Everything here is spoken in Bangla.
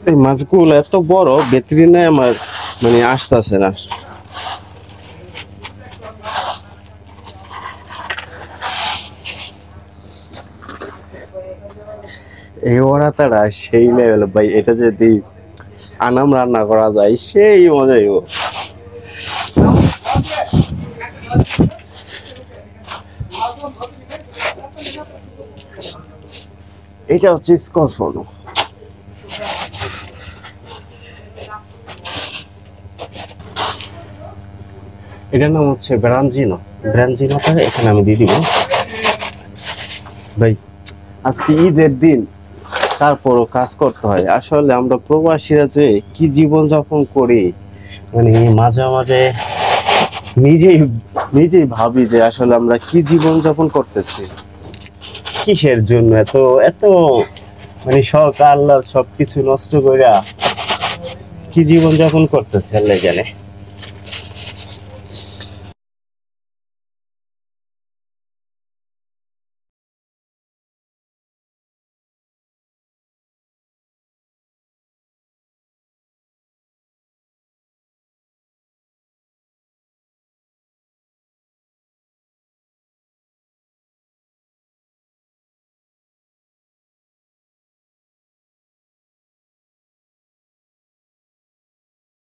এই মাছগুলো এত বড়, বেতরি নাই আমার মানে আসতেছে না। এই ওরা তারা সেই লেভেল ভাই, এটা যদি আনাম রান্না করা যায় সেই মজাই। এটা হচ্ছে স্করফন। এটার নাম হচ্ছে ব্রাঞ্জিনো। ব্রাঞ্জিনোটা এখানে আমি দিয়ে দিব ভাই। আজকে ঈদের দিন, তারপরও কাজ করতে হয়। আসলে আমরা প্রবাসীরা যে কি জীবন যাপন করি, মানে মাঝে মাঝে নিজেই নিজেই ভাবি যে আসলে আমরা কি জীবন যাপন করতেছি, কিসের জন্য এত এত মানে শখ আল্লাহ সবকিছু নষ্ট কইরা কি জীবন যাপন করতেছে আল্লাহ জানে।